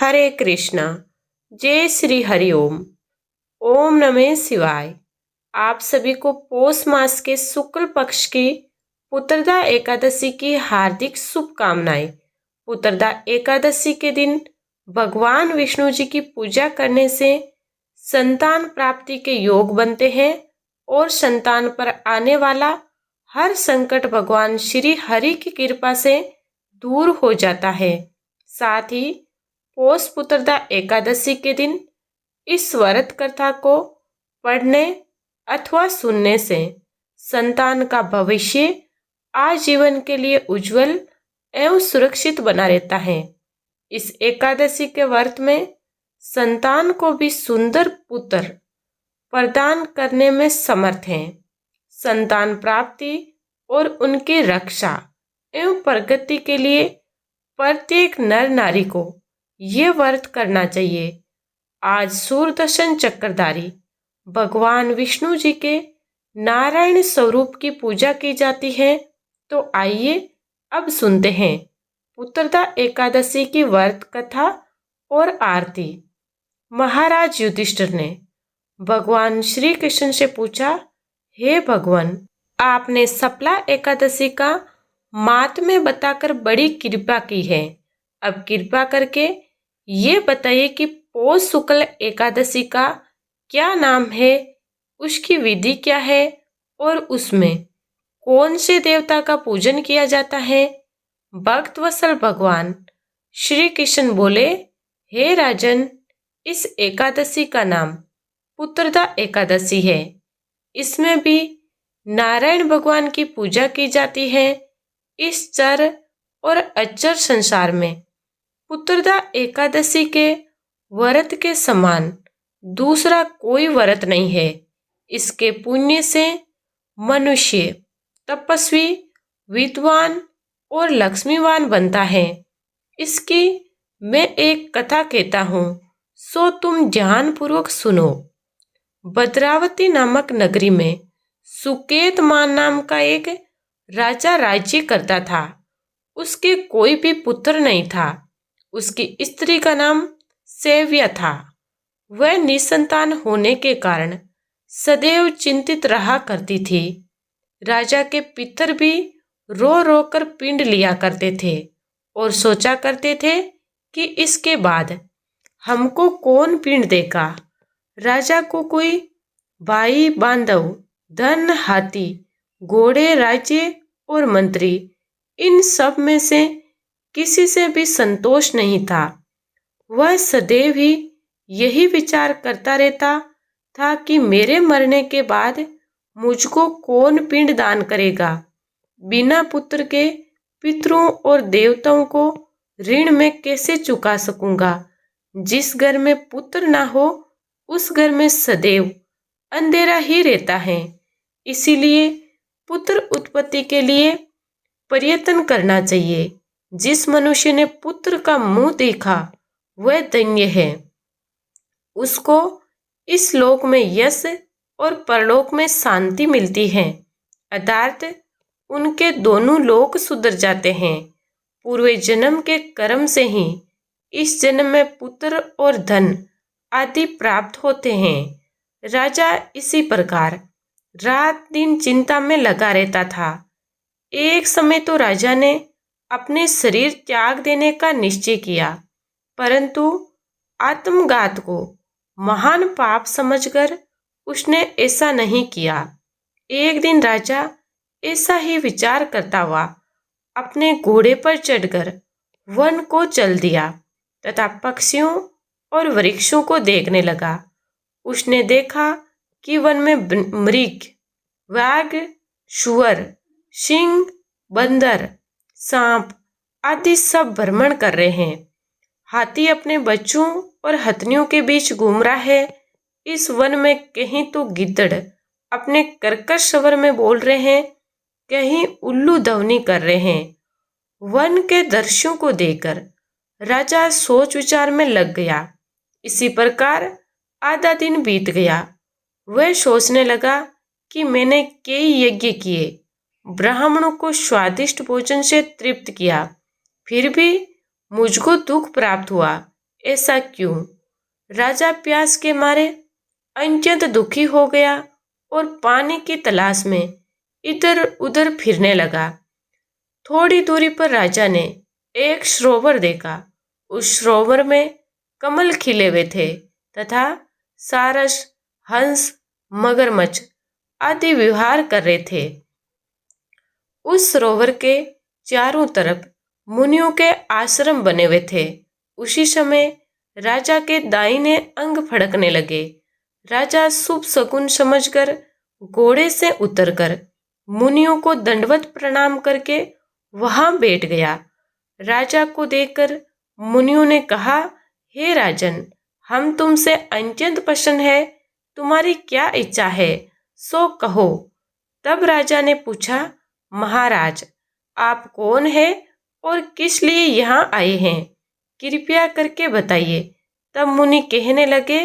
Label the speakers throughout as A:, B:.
A: हरे कृष्णा। जय श्री हरिओम। ओम नमः शिवाय। आप सभी को पौष मास के शुक्ल पक्ष की पुत्रदा एकादशी की हार्दिक शुभकामनाएं। पुत्रदा एकादशी के दिन भगवान विष्णु जी की पूजा करने से संतान प्राप्ति के योग बनते हैं और संतान पर आने वाला हर संकट भगवान श्री हरि की कृपा से दूर हो जाता है। साथ ही पौष पुत्रदा एकादशी के दिन इस व्रत कथा को पढ़ने अथवा सुनने से संतान का भविष्य आजीवन के लिए उज्जवल एवं सुरक्षित बना रहता है। इस एकादशी के व्रत में संतान को भी सुंदर पुत्र प्रदान करने में समर्थ हैं। संतान प्राप्ति और उनकी रक्षा एवं प्रगति के लिए प्रत्येक नर नारी को ये व्रत करना चाहिए। आज सूर्यदर्शन चक्रधारी भगवान विष्णु जी के नारायण स्वरूप की पूजा की जाती है। तो आइए अब सुनते हैं पुत्रदा एकादशी की व्रत कथा और आरती। महाराज युधिष्ठिर ने भगवान श्री कृष्ण से पूछा, हे भगवान, आपने सफला एकादशी का माहात्म्य बताकर बड़ी कृपा की है। अब कृपा करके ये बताइए कि पौष शुक्ल एकादशी का क्या नाम है, उसकी विधि क्या है और उसमें कौन से देवता का पूजन किया जाता है। भक्त वत्सल भगवान श्री कृष्ण बोले, हे राजन, इस एकादशी का नाम पुत्रदा एकादशी है। इसमें भी नारायण भगवान की पूजा की जाती है। इस चर और अचर संसार में पुत्रदा एकादशी के व्रत के समान दूसरा कोई व्रत नहीं है। इसके पुण्य से मनुष्य तपस्वी, विद्वान और लक्ष्मीवान बनता है। इसकी मैं एक कथा कहता हूँ, सो तुम ध्यानपूर्वक सुनो। भद्रावती नामक नगरी में सुकेतमान नाम का एक राजा राज्य करता था। उसके कोई भी पुत्र नहीं था। उसकी स्त्री का नाम सेव्या था। वह निसंतान होने के कारण सदैव चिंतित रहा करती थी। राजा के पितर भी रो रो कर पिंड लिया करते थे और सोचा करते थे कि इसके बाद हमको कौन पिंड देगा। राजा को कोई भाई बांधव, धन, हाथी, घोड़े, राज्य और मंत्री, इन सब में से किसी से भी संतोष नहीं था। वह सदैव ही यही विचार करता रहता था कि मेरे मरने के बाद मुझको कौन पिंड दान करेगा। बिना पुत्र के पितरों और देवताओं को ऋण में कैसे चुका सकूंगा। जिस घर में पुत्र ना हो उस घर में सदैव अंधेरा ही रहता है। इसीलिए पुत्र उत्पत्ति के लिए प्रयत्न करना चाहिए। जिस मनुष्य ने पुत्र का मुंह देखा वह धन्य है। उसको इस लोक में यश और परलोक में शांति मिलती है। अर्थात उनके दोनों लोक सुधर जाते हैं। पूर्व जन्म के कर्म से ही इस जन्म में पुत्र और धन आदि प्राप्त होते हैं। राजा इसी प्रकार रात दिन चिंता में लगा रहता था। एक समय तो राजा ने अपने शरीर त्याग देने का निश्चय किया, परंतु आत्मघात को महान पाप समझकर उसने ऐसा नहीं किया। एक दिन राजा ऐसा ही विचार करता हुआ अपने घोड़े पर चढ़कर वन को चल दिया तथा पक्षियों और वृक्षों को देखने लगा। उसने देखा कि वन में मृग, वाघ, शुअर, सिंह, बंदर, सांप आदि सब भ्रमण कर रहे हैं। हाथी अपने बच्चों और हथनियों के बीच घूम रहा है। इस वन में कहीं तो गिद्दड़ अपने कर्कश स्वर में बोल रहे हैं, कहीं उल्लू ध्वनि कर रहे हैं। वन के दृश्यों को देखकर राजा सोच विचार में लग गया। इसी प्रकार आधा दिन बीत गया। वह सोचने लगा कि मैंने कई यज्ञ किए, ब्राह्मणों को स्वादिष्ट भोजन से तृप्त किया, फिर भी मुझको दुख प्राप्त हुआ। ऐसा क्यों? राजा प्यास के मारे अत्यंत दुखी हो गया और पानी की तलाश में इधर उधर फिरने लगा। थोड़ी दूरी पर राजा ने एक सरोवर देखा। उस सरोवर में कमल खिले हुए थे तथा सारस, हंस, मगरमच्छ आदि विहार कर रहे थे। उस सरोवर के चारों तरफ मुनियों के आश्रम बने हुए थे। उसी समय राजा के दाहिने अंग फड़कने लगे। राजा शुभ शकुन समझकर घोड़े से उतरकर मुनियों को दंडवत प्रणाम करके वहां बैठ गया। राजा को देखकर मुनियों ने कहा, हे राजन, हम तुमसे अत्यंत प्रसन्न है। तुम्हारी क्या इच्छा है, सो कहो। तब राजा ने पूछा, महाराज, आप कौन है और किस लिए यहाँ आए हैं? कृपया करके बताइए। तब मुनि कहने लगे,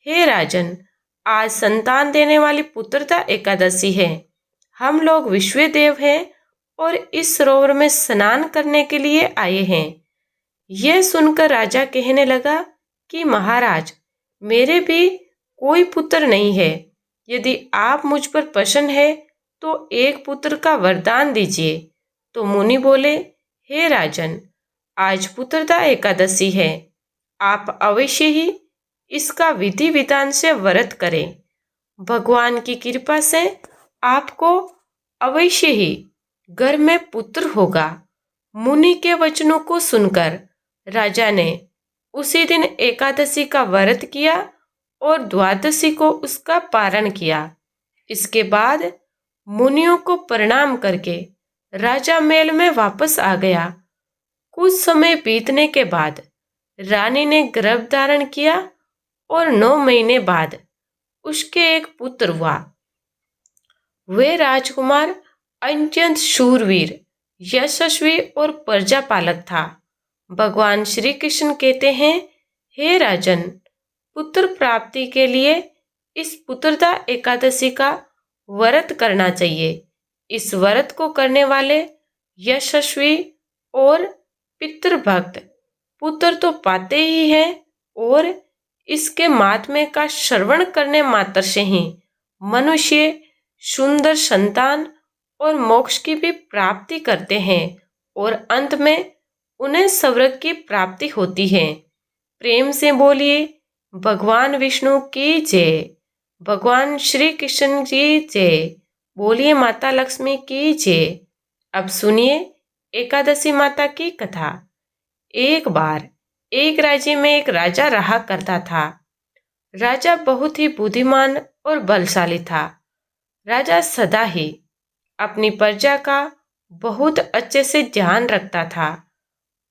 A: हे राजन, आज संतान देने वाली पुत्रदा एकादशी है। हम लोग विश्वदेव हैं और इस सरोवर में स्नान करने के लिए आए हैं। यह सुनकर राजा कहने लगा कि महाराज, मेरे भी कोई पुत्र नहीं है। यदि आप मुझ पर प्रसन्न है तो एक पुत्र का वरदान दीजिए। तो मुनि बोले, हे राजन, आज पुत्रदा एकादशी है। आप अवश्य ही इसका विधि विधान से व्रत करें। भगवान की कृपा से आपको अवश्य ही घर में पुत्र होगा। मुनि के वचनों को सुनकर राजा ने उसी दिन एकादशी का व्रत किया और द्वादशी को उसका पारण किया। इसके बाद मुनियों को प्रणाम करके राजा महल में वापस आ गया। कुछ समय बीतने के बाद रानी ने गर्भ धारण किया और 9 महीने बाद उसके एक पुत्र हुआ। वे राजकुमार अत्यंत शूरवीर, यशस्वी और प्रजापालक था। भगवान श्री कृष्ण कहते हैं, हे राजन, पुत्र प्राप्ति के लिए इस पुत्रदा एकादशी का व्रत करना चाहिए। इस व्रत को करने वाले यशस्वी और पितृभक्त पुत्र तो पाते ही हैं और इसके महात्म्य का श्रवण करने मात्र से ही मनुष्य सुंदर संतान और मोक्ष की भी प्राप्ति करते हैं और अंत में उन्हें स्वर्ग की प्राप्ति होती है। प्रेम से बोलिए, भगवान विष्णु की जय, भगवान श्री कृष्ण की जय, बोलिए माता लक्ष्मी की जय। अब सुनिए एकादशी माता की कथा। एक बार एक राज्य में एक राजा रहा करता था। राजा बहुत ही बुद्धिमान और बलशाली था। राजा सदा ही अपनी प्रजा का बहुत अच्छे से ध्यान रखता था।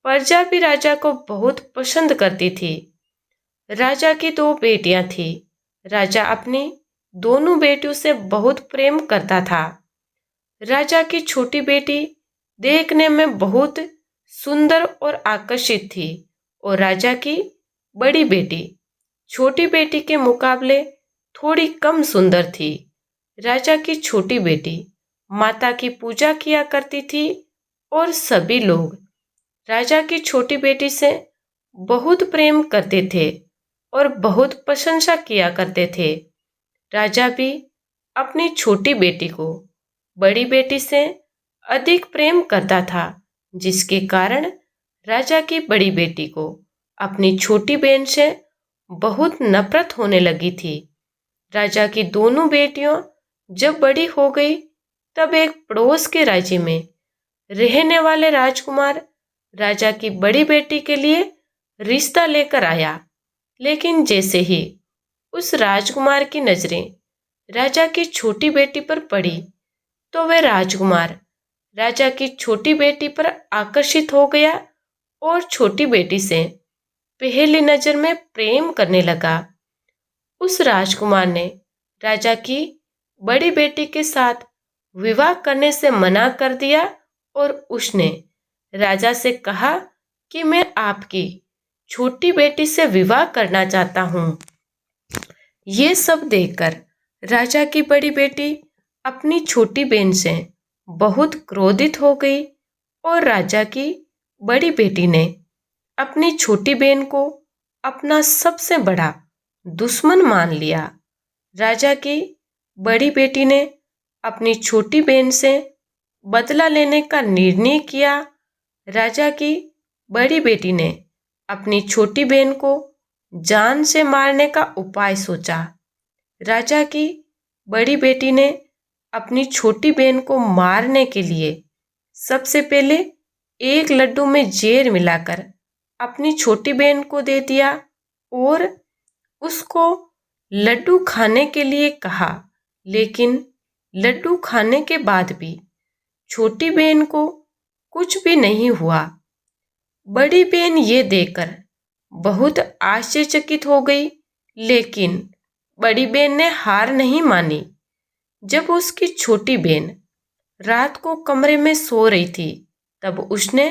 A: प्रजा भी राजा को बहुत पसंद करती थी। राजा की 2 बेटियां थी। राजा अपनी दोनों बेटियों से बहुत प्रेम करता था। राजा की छोटी बेटी देखने में बहुत सुंदर और आकर्षित थी और राजा की बड़ी बेटी छोटी बेटी के मुकाबले थोड़ी कम सुंदर थी। राजा की छोटी बेटी माता की पूजा किया करती थी और सभी लोग राजा की छोटी बेटी से बहुत प्रेम करते थे और बहुत प्रशंसा किया करते थे। राजा भी अपनी छोटी बेटी को बड़ी बेटी से अधिक प्रेम करता था, जिसके कारण राजा की बड़ी बेटी को अपनी छोटी बहन से बहुत नफरत होने लगी थी। राजा की दोनों बेटियों जब बड़ी हो गई तब एक पड़ोस के राज्य में रहने वाले राजकुमार राजा की बड़ी बेटी के लिए रिश्ता लेकर आया। लेकिन जैसे ही उस राजकुमार की नजरें राजा की छोटी बेटी पर पड़ी तो वह राजकुमार राजा की छोटी बेटी पर आकर्षित हो गया और छोटी बेटी से पहली नजर में प्रेम करने लगा। उस राजकुमार ने राजा की बड़ी बेटी के साथ विवाह करने से मना कर दिया और उसने राजा से कहा कि मैं आपकी छोटी बेटी से विवाह करना चाहता हूँ। ये सब देखकर राजा की बड़ी बेटी अपनी छोटी बहन से बहुत क्रोधित हो गई और राजा की बड़ी बेटी ने अपनी छोटी बहन को अपना सबसे बड़ा दुश्मन मान लिया। राजा की बड़ी बेटी ने अपनी छोटी बहन से बदला लेने का निर्णय किया। राजा की बड़ी बेटी ने अपनी छोटी बहन को जान से मारने का उपाय सोचा। राजा की बड़ी बेटी ने अपनी छोटी बहन को मारने के लिए सबसे पहले एक लड्डू में जहर मिलाकर अपनी छोटी बहन को दे दिया और उसको लड्डू खाने के लिए कहा। लेकिन लड्डू खाने के बाद भी छोटी बहन को कुछ भी नहीं हुआ। बड़ी बहन ये देखकर बहुत आश्चर्यचकित हो गई, लेकिन बड़ी बहन ने हार नहीं मानी। जब उसकी छोटी बहन रात को कमरे में सो रही थी, तब उसने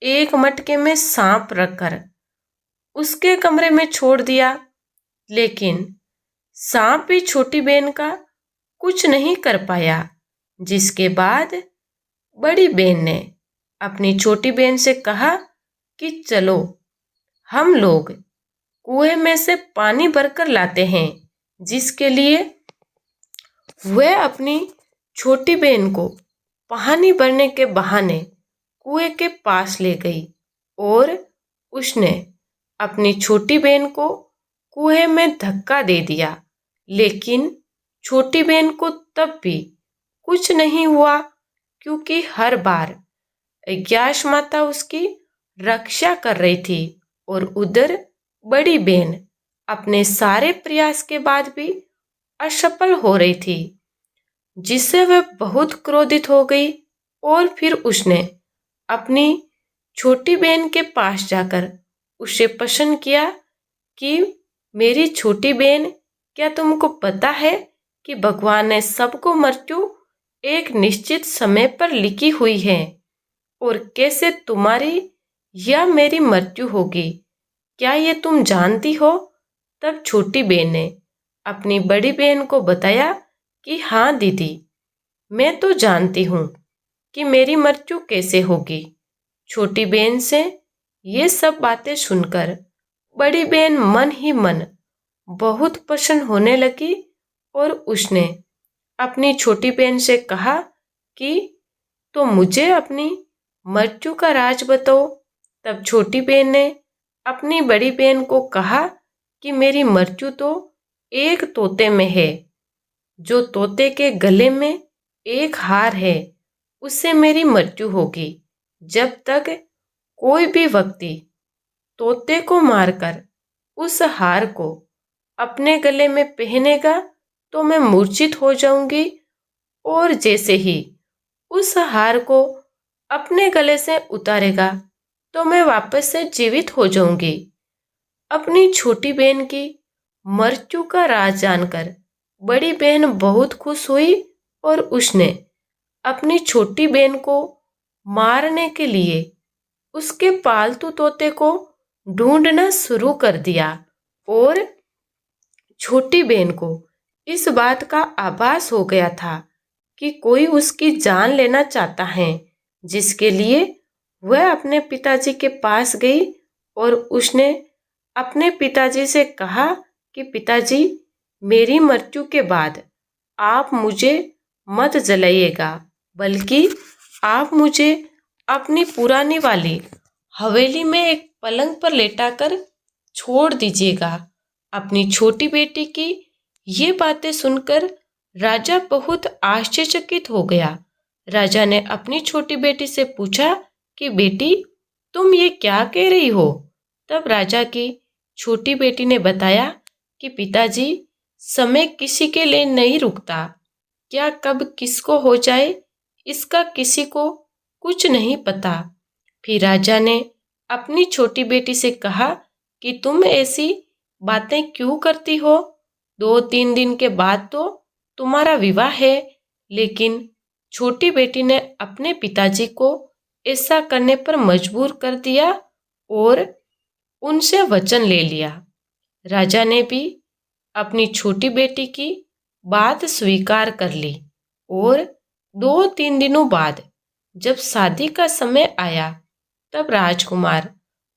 A: एक मटके में सांप रखकर उसके कमरे में छोड़ दिया। लेकिन सांप भी छोटी बहन का कुछ नहीं कर पाया। जिसके बाद बड़ी बहन ने अपनी छोटी बहन से कहा कि चलो हम लोग कुएं में से पानी भरकर लाते हैं, जिसके लिए वह अपनी छोटी बहन को पानी भरने के बहाने कुएं के पास ले गई और उसने अपनी छोटी बहन को कुएं में धक्का दे दिया। लेकिन छोटी बहन को तब भी कुछ नहीं हुआ, क्योंकि हर बार अज्ञाश माता उसकी रक्षा कर रही थी और उधर बड़ी बहन अपने सारे प्रयास के बाद भी असफल हो रही थी, जिससे वह बहुत क्रोधित हो गई। और फिर उसने अपनी छोटी बहन के पास जाकर उसे प्रश्न किया कि मेरी छोटी बहन, क्या तुमको पता है कि भगवान ने सबको मृत्यु एक निश्चित समय पर लिखी हुई है, और कैसे तुम्हारी या मेरी मृत्यु होगी, क्या ये तुम जानती हो? तब छोटी बहन ने अपनी बड़ी बहन को बताया कि हाँ दीदी, मैं तो जानती हूँ कि मेरी मृत्यु कैसे होगी। छोटी बहन से ये सब बातें सुनकर बड़ी बहन मन ही मन बहुत प्रसन्न होने लगी और उसने अपनी छोटी बहन से कहा कि तो मुझे अपनी मृत्यु का राज बताओ। तब छोटी बहन ने अपनी बड़ी बहन को कहा कि मेरी मृत्यु तो एक तोते में है। जो तोते के गले में एक हार है, उससे मेरी मृत्यु होगी। जब तक कोई भी व्यक्ति तोते को मारकर उस हार को अपने गले में पहनेगा तो मैं मूर्छित हो जाऊंगी, और जैसे ही उस हार को अपने गले से उतारेगा तो मैं वापस से जीवित हो जाऊंगी। अपनी छोटी बहन की मृत्यु का राज जानकर बड़ी बहन बहुत खुश हुई और उसने अपनी छोटी बहन को मारने के लिए उसके पालतू तोते को ढूंढना शुरू कर दिया। और छोटी बहन को इस बात का आभास हो गया था कि कोई उसकी जान लेना चाहता है, जिसके लिए वह अपने पिताजी के पास गई और उसने अपने पिताजी से कहा कि पिताजी, मेरी मृत्यु के बाद आप मुझे मत जलाइएगा, बल्कि आप मुझे अपनी पुरानी वाली हवेली में एक पलंग पर लेटाकर छोड़ दीजिएगा। अपनी छोटी बेटी की ये बातें सुनकर राजा बहुत आश्चर्यचकित हो गया। राजा ने अपनी छोटी बेटी से पूछा कि बेटी, तुम ये क्या कह रही हो? तब राजा की छोटी बेटी ने बताया कि पिताजी, समय किसी के लिए नहीं रुकता। क्या कब किसको हो जाए, इसका किसी को कुछ नहीं पता। फिर राजा ने अपनी छोटी बेटी से कहा कि तुम ऐसी बातें क्यों करती हो? 2-3 दिन के बाद तो तुम्हारा विवाह है। लेकिन छोटी बेटी ने अपने पिताजी को ऐसा करने पर मजबूर कर दिया और उनसे वचन ले लिया। राजा ने भी अपनी छोटी बेटी की बात स्वीकार कर ली और 2-3 दिनों बाद जब शादी का समय आया, तब राजकुमार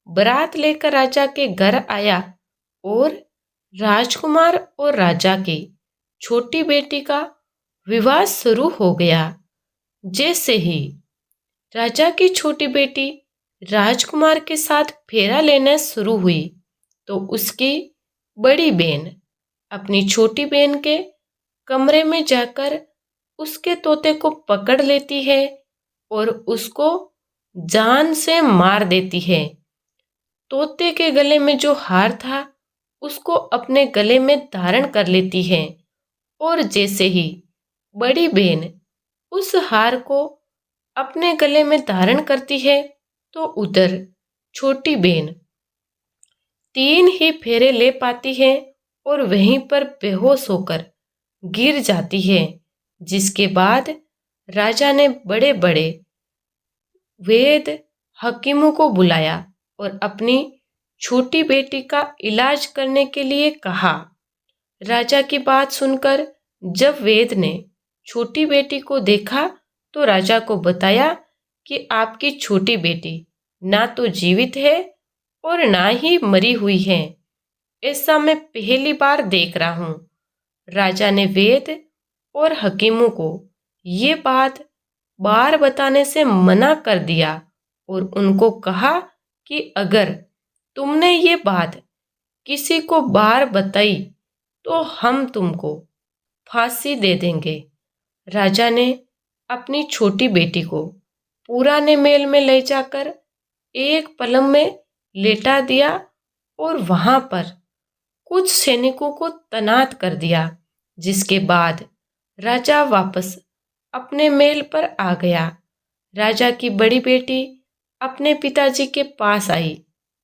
A: बारात लेकर राजा के घर आया और राजकुमार और राजा की छोटी बेटी का विवाह शुरू हो गया। जैसे ही राजा की छोटी बेटी राजकुमार के साथ फेरा लेना शुरू हुई तो उसकी बड़ी बहन अपनी छोटी बहन के कमरे में जाकर उसके तोते को पकड़ लेती है और उसको जान से मार देती है। तोते के गले में जो हार था उसको अपने गले में धारण कर लेती है और जैसे ही बड़ी बहन उस हार को अपने गले में धारण करती है तो उधर छोटी बहन 3 ही फेरे ले पाती है और वहीं पर बेहोश होकर गिर जाती है। जिसके बाद राजा ने बड़े बड़े वैद्य हकीमों को बुलाया और अपनी छोटी बेटी का इलाज करने के लिए कहा। राजा की बात सुनकर जब वैद्य ने छोटी बेटी को देखा तो राजा को बताया कि आपकी छोटी बेटी ना तो जीवित है और ना ही मरी हुई है। ऐसा मैं पहली बार देख रहा हूँ। राजा ने वैद्य और हकीमों को ये बात बार बताने से मना कर दिया और उनको कहा कि अगर तुमने ये बात किसी को बार बताई तो हम तुमको फांसी दे देंगे। राजा ने अपनी छोटी बेटी को पुराने महल में ले जाकर एक पलंग में लेटा दिया और वहां पर कुछ सैनिकों को तैनात कर दिया। जिसके बाद राजा वापस अपने महल पर आ गया। राजा की बड़ी बेटी अपने पिताजी के पास आई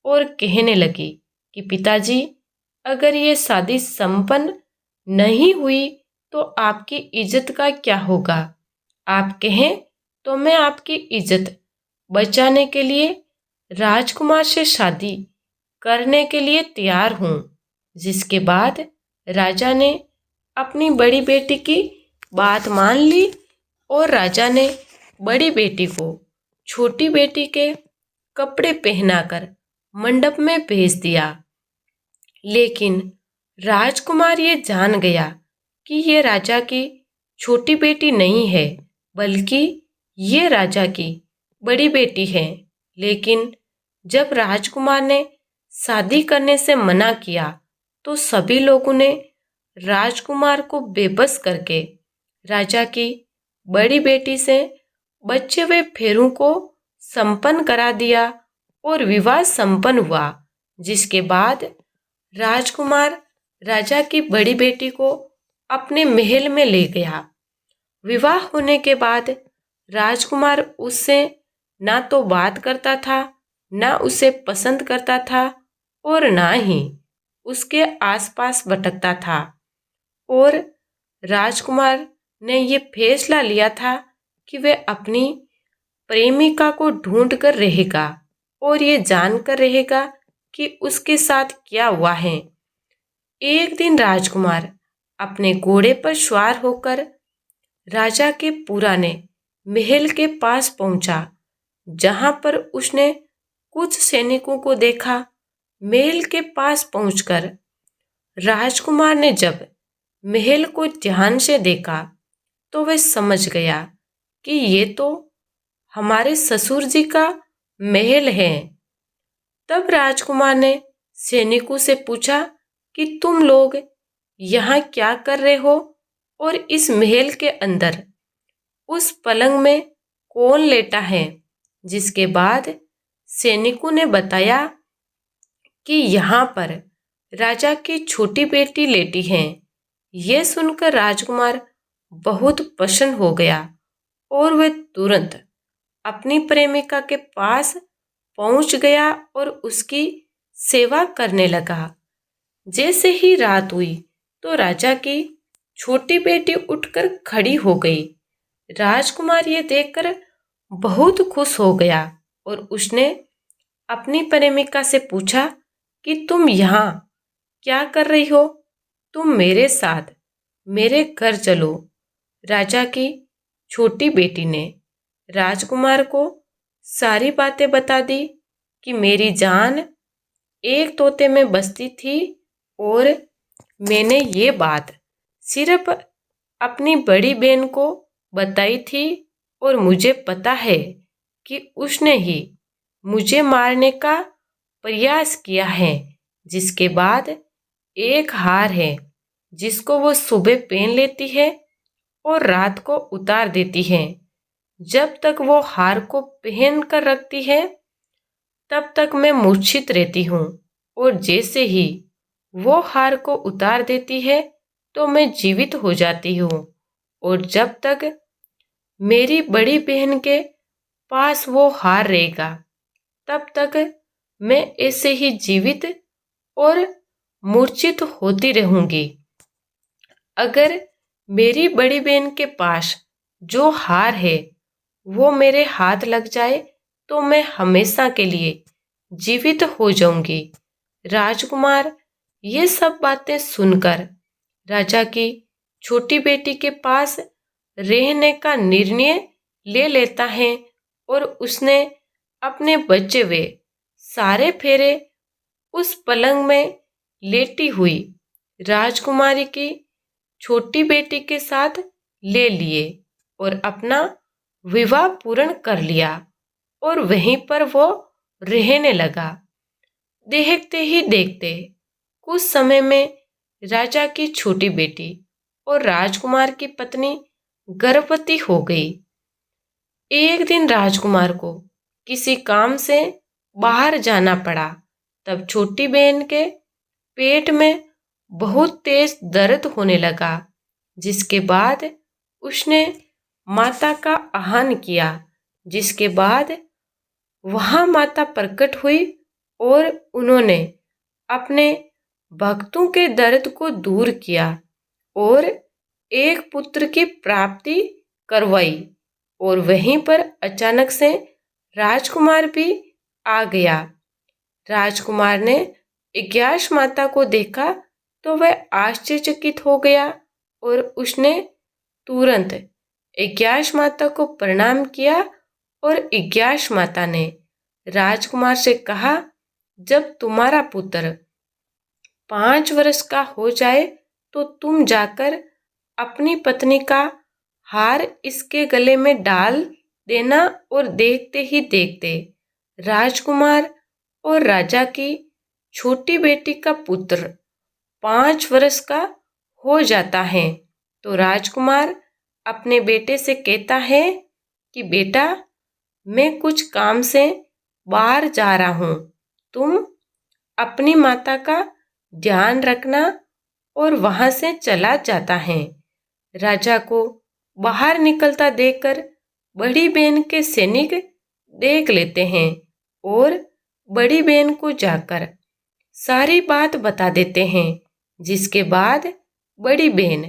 A: और कहने लगी कि पिताजी, अगर ये शादी संपन्न नहीं हुई तो आपकी इज्जत का क्या होगा? आप कहें तो मैं आपकी इज्जत बचाने के लिए राजकुमार से शादी करने के लिए तैयार हूँ। जिसके बाद राजा ने अपनी बड़ी बेटी की बात मान ली और राजा ने बड़ी बेटी को छोटी बेटी के कपड़े पहनाकर मंडप में भेज दिया। लेकिन राजकुमार ये जान गया कि ये राजा की छोटी बेटी नहीं है बल्कि ये राजा की बड़ी बेटी है। लेकिन जब राजकुमार ने शादी करने से मना किया तो सभी लोगों ने राजकुमार को बेबस करके राजा की बड़ी बेटी से बचे हुए फेरों को संपन्न करा दिया और विवाह संपन्न हुआ। जिसके बाद राजकुमार राजा की बड़ी बेटी को अपने महल में ले गया। विवाह होने के बाद राजकुमार उससे ना तो बात करता था, ना उसे पसंद करता था और ना ही उसके आसपास भटकता था। और राजकुमार ने ये फैसला लिया था कि वह अपनी प्रेमिका को ढूंढ कर रहेगा और ये जानकर रहेगा कि उसके साथ क्या हुआ है। एक दिन राजकुमार अपने घोड़े पर सवार होकर राजा के पुराने महल के पास पहुंचा, जहां पर उसने कुछ सैनिकों को देखा। महल के पास पहुंचकर राजकुमार ने जब महल को ध्यान से देखा तो वह समझ गया कि ये तो हमारे ससुर जी का महल है। तब राजकुमार ने सैनिकों से पूछा कि तुम लोग यहाँ क्या कर रहे हो और इस महल के अंदर उस पलंग में कौन लेटा है? जिसके बाद सैनिकों ने बताया कि यहाँ पर राजा की छोटी बेटी लेटी है। यह सुनकर राजकुमार बहुत प्रसन्न हो गया और वह तुरंत अपनी प्रेमिका के पास पहुंच गया और उसकी सेवा करने लगा। जैसे ही रात हुई तो राजा की छोटी बेटी उठकर खड़ी हो गई। राजकुमार ये देखकर बहुत खुश हो गया और उसने अपनी प्रेमिका से पूछा कि तुम यहाँ क्या कर रही हो? तुम मेरे साथ मेरे घर चलो। राजा की छोटी बेटी ने राजकुमार को सारी बातें बता दी कि मेरी जान एक तोते में बसती थी और मैंने ये बात सिर्फ अपनी बड़ी बहन को बताई थी और मुझे पता है कि उसने ही मुझे मारने का प्रयास किया है। जिसके बाद एक हार है जिसको वो सुबह पहन लेती है और रात को उतार देती है। जब तक वो हार को पहन कर रखती है तब तक मैं मूर्छित रहती हूँ और जैसे ही वो हार को उतार देती है तो मैं जीवित हो जाती हूँ। और जब तक मेरी बड़ी बहन के पास वो हार रहेगा तब तक मैं ऐसे ही जीवित और मूर्छित होती रहूंगी। अगर मेरी बड़ी बहन के पास जो हार है वो मेरे हाथ लग जाए तो मैं हमेशा के लिए जीवित हो जाऊंगी। राजकुमार ये सब बातें सुनकर राजा की छोटी बेटी के पास रहने का निर्णय ले लेता है और उसने अपने बचे हुए सारे फेरे उस पलंग में लेटी हुई राजकुमारी की छोटी बेटी के साथ ले लिए और अपना विवाह पूर्ण कर लिया और वहीं पर वो रहने लगा। देखते ही देखते कुछ समय में राजा की छोटी बेटी और राजकुमार की पत्नी गर्भवती हो गई। एक दिन राजकुमार को किसी काम से बाहर जाना पड़ा। तब छोटी बहन के पेट में बहुत तेज दर्द होने लगा। जिसके बाद उसने माता का आह्वान किया। जिसके बाद वहां माता प्रकट हुई और उन्होंने अपने भक्तों के दर्द को दूर किया और एक पुत्र की प्राप्ति करवाई। और वहीं पर अचानक से राजकुमार भी आ गया। राजकुमार ने इग्यास माता को देखा तो वह आश्चर्यचकित हो गया और उसने तुरंत इग्यास माता को प्रणाम किया और इग्यास माता ने राजकुमार से कहा, जब तुम्हारा पुत्र 5 वर्ष का हो जाए तो तुम जाकर अपनी पत्नी का हार इसके गले में डाल देना। और देखते ही देखते राजकुमार और राजा की छोटी बेटी का पुत्र 5 वर्ष का हो जाता है। तो राजकुमार अपने बेटे से कहता है कि बेटा, मैं कुछ काम से बाहर जा रहा हूँ, तुम अपनी माता का ध्यान रखना। और वहां से चला जाता है। राजा को बाहर निकलता देखकर बड़ी बहन के सैनिक देख लेते हैं और बड़ी बहन को जाकर सारी बात बता देते हैं। जिसके बाद बड़ी बहन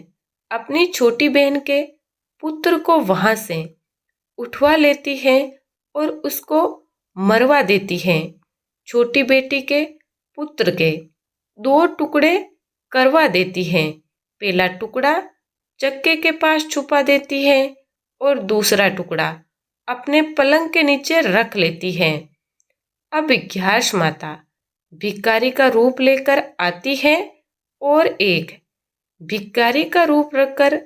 A: अपनी छोटी बहन के पुत्र को वहां से उठवा लेती है और उसको मरवा देती है। छोटी बेटी के पुत्र के 2 टुकड़े करवा देती है। पहला टुकड़ा चक्के के पास छुपा देती है और दूसरा टुकड़ा अपने पलंग के नीचे रख लेती है। अब इग्यास माता भिखारी का रूप लेकर आती है और एक भिखारी का रूप रखकर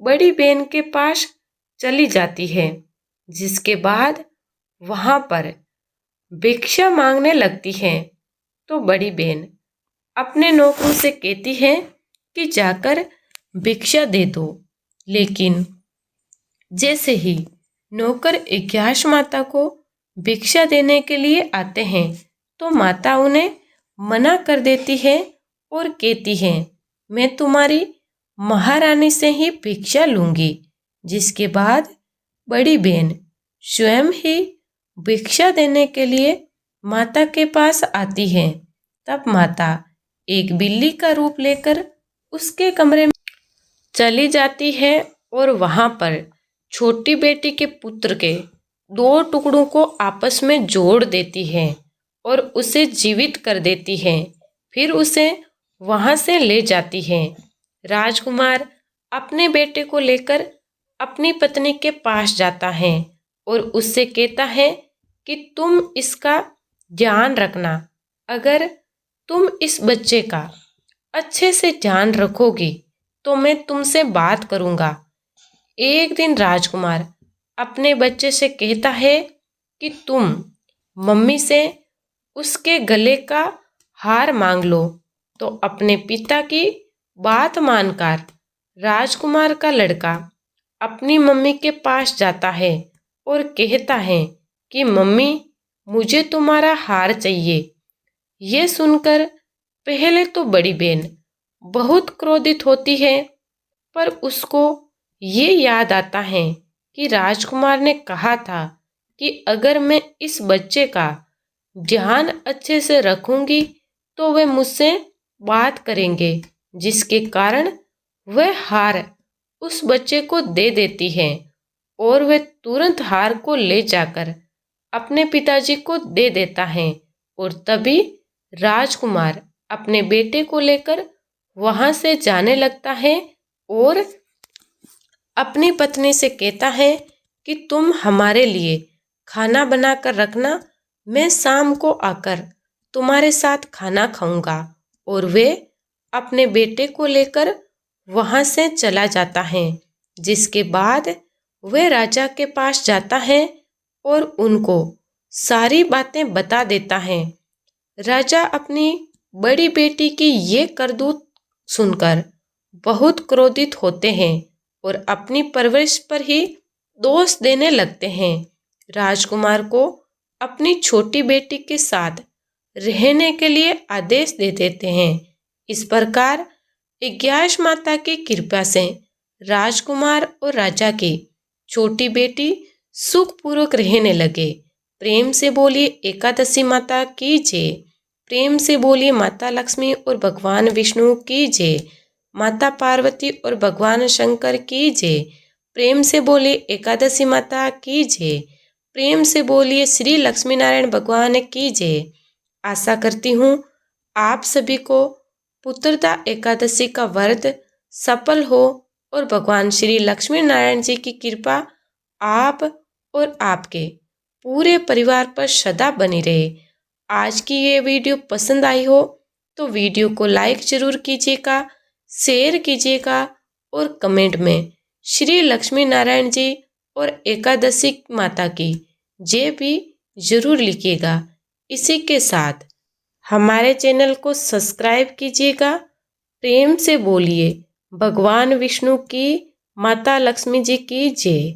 A: बड़ी बहन के पास चली जाती है। जिसके बाद वहां पर भिक्षा मांगने लगती है। तो बड़ी बहन अपने नौकरों से कहती है कि जाकर भिक्षा दे दो। लेकिन जैसे ही नौकर इग्यास माता को भिक्षा देने के लिए आते हैं तो माता उन्हें मना कर देती है और कहती है, मैं तुम्हारी महारानी से ही भिक्षा लूंगी। जिसके बाद बड़ी बहन स्वयं ही भिक्षा देने के लिए माता के पास आती है। तब माता एक बिल्ली का रूप लेकर उसके कमरे में चली जाती है और वहां पर छोटी बेटी के पुत्र के 2 टुकड़ों को आपस में जोड़ देती है और उसे जीवित कर देती है। फिर उसे वहां से ले जाती है। राजकुमार अपने बेटे को लेकर अपनी पत्नी के पास जाता है और उससे कहता है कि तुम इसका ध्यान रखना, अगर तुम इस बच्चे का अच्छे से ध्यान रखोगी तो मैं तुमसे बात करूँगा। एक दिन राजकुमार अपने बच्चे से कहता है कि तुम मम्मी से उसके गले का हार मांग लो। तो अपने पिता की बात मानकर राजकुमार का लड़का अपनी मम्मी के पास जाता है और कहता है कि मम्मी, मुझे तुम्हारा हार चाहिए। ये सुनकर पहले तो बड़ी बहन बहुत क्रोधित होती है, पर उसको ये याद आता है कि राजकुमार ने कहा था कि अगर मैं इस बच्चे का ध्यान अच्छे से रखूंगी तो वे मुझसे बात करेंगे, जिसके कारण वह हार उस बच्चे को दे देती है और वह तुरंत हार को ले जाकर अपने पिताजी को दे देता है। और तभी राजकुमार अपने बेटे को लेकर वहां से जाने लगता है और अपनी पत्नी से कहता है कि तुम हमारे लिए खाना बनाकर रखना, मैं शाम को आकर तुम्हारे साथ खाना खाऊंगा। और वे अपने बेटे को लेकर वहां से चला जाता है, जिसके बाद वह राजा के पास जाता है और उनको सारी बातें बता देता है। राजा अपनी बड़ी बेटी की ये करतूत सुनकर बहुत क्रोधित होते हैं और अपनी परवरिश पर ही दोष देने लगते हैं। राजकुमार को अपनी छोटी बेटी के साथ रहने के लिए आदेश दे देते हैं। इस प्रकार अज्ञाश माता की कृपा से राजकुमार और राजा की छोटी बेटी सुखपूर्वक रहने लगे। प्रेम से बोलिए एकादशी माता की जय। प्रेम से बोलिए माता लक्ष्मी और भगवान विष्णु की जय। माता पार्वती और भगवान शंकर की जय। प्रेम से बोलिए एकादशी माता की जय। प्रेम से बोलिए श्री लक्ष्मी नारायण भगवान की जय। आशा करती हूँ आप सभी को पुत्रदा एकादशी का व्रत सफल हो और भगवान श्री लक्ष्मी नारायण जी की कृपा आप और आपके पूरे परिवार पर सदा बनी रहे। आज की ये वीडियो पसंद आई हो तो वीडियो को लाइक जरूर कीजिएगा, शेयर कीजिएगा और कमेंट में श्री लक्ष्मी नारायण जी और एकादशी माता की जय भी जरूर लिखिएगा। इसी के साथ हमारे चैनल को सब्सक्राइब कीजिएगा। प्रेम से बोलिए भगवान विष्णु की, माता लक्ष्मी जी की जय।